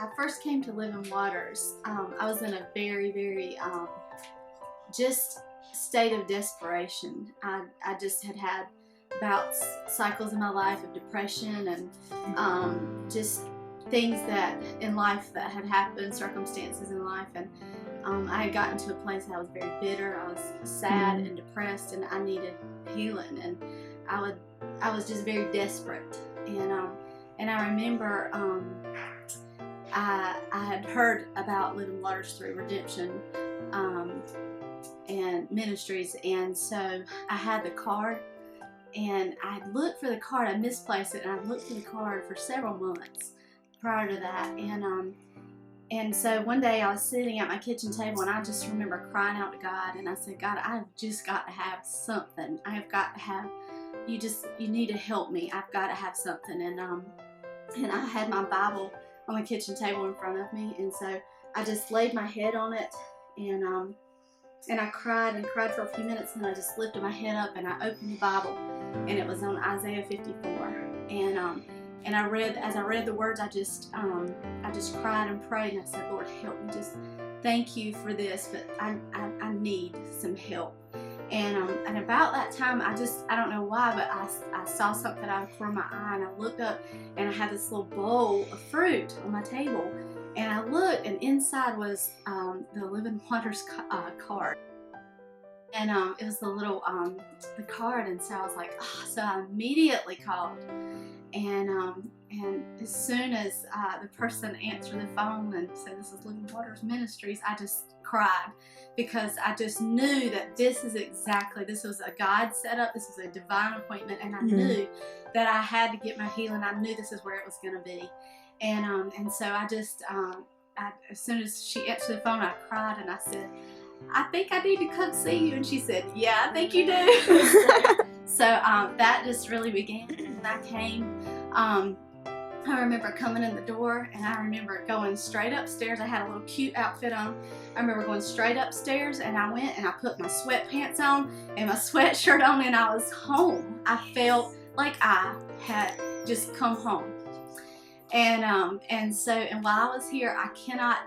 I first came to Living Waters, I was in a very just state of desperation. I just had bouts, cycles in my life of depression and just things that in life that had happened, circumstances in life, and I had gotten to a place I was very bitter. I was sad and depressed, and I needed healing, and I was just very desperate. And I remember I had heard about Living Waters through Redemption and ministries, and so I had the card, and I looked for the card. I misplaced it, and I looked for the card for several months prior to that, and so one day I was sitting at my kitchen table, and I just remember crying out to God, and I said, God, I've just got to have something. I have got to have, you need to help me. I've got to have something. And I had my Bible on the kitchen table in front of me, and so I just laid my head on it, and I cried and cried for a few minutes, and I just lifted my head up, and I opened the Bible, and it was on Isaiah 54, and I read, as I read the words, I just cried and prayed, and I said, Lord, help me, just thank you for this, but I need some help. And about that time, I don't know why, but I saw something out of the corner of my eye, and I looked up, and I had this little bowl of fruit on my table, and I looked, and inside was the Living Waters card. And it was the little the card, and so I was like, oh, so I immediately called, and as soon as the person answered the phone and said, this is Living Waters Ministries, I just cried, because I just knew that this was a God setup, this was a divine appointment, and I knew that I had to get my healing. I knew this is where it was going to be, and so I just as soon as she answered the phone, I cried, and I said, I think I need to come see you. And she said, yeah, I think you do. So that just really began. And I came, I remember coming in the door, and I remember going straight upstairs. I had a little cute outfit on. I remember going straight upstairs, and I went and I put my sweatpants on and my sweatshirt on, and I was home. I felt like I had just come home. And while I was here, I cannot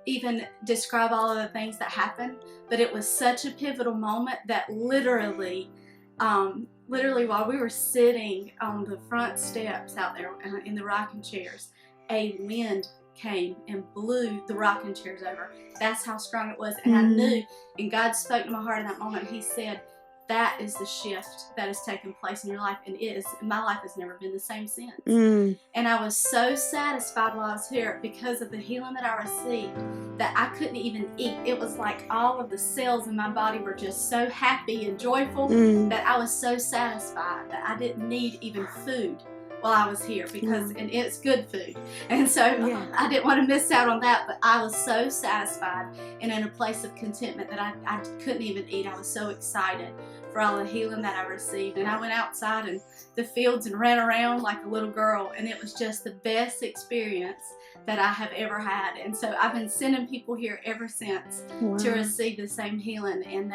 even describe all of the things that happened, but it was such a pivotal moment that literally while we were sitting on the front steps out there in the rocking chairs, a wind came and blew the rocking chairs over. That's how strong it was. And I knew, and God spoke to my heart in that moment. He said, that is the shift that has taken place in your life, and my life has never been the same since. And I was so satisfied while I was here because of the healing that I received that I couldn't even eat. It was like all of the cells in my body were just so happy and joyful that I was so satisfied that I didn't need even food while I was here, because and it's good food, and so I didn't want to miss out on that. But I was so satisfied and in a place of contentment that I couldn't even eat. I was so excited for all the healing that I received, and I went outside in the fields and ran around like a little girl, and it was just the best experience that I have ever had. And so I've been sending people here ever since to receive the same healing, and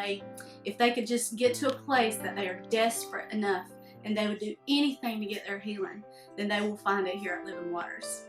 if they could just get to a place that they are desperate enough and they would do anything to get their healing, then they will find it here at Living Waters.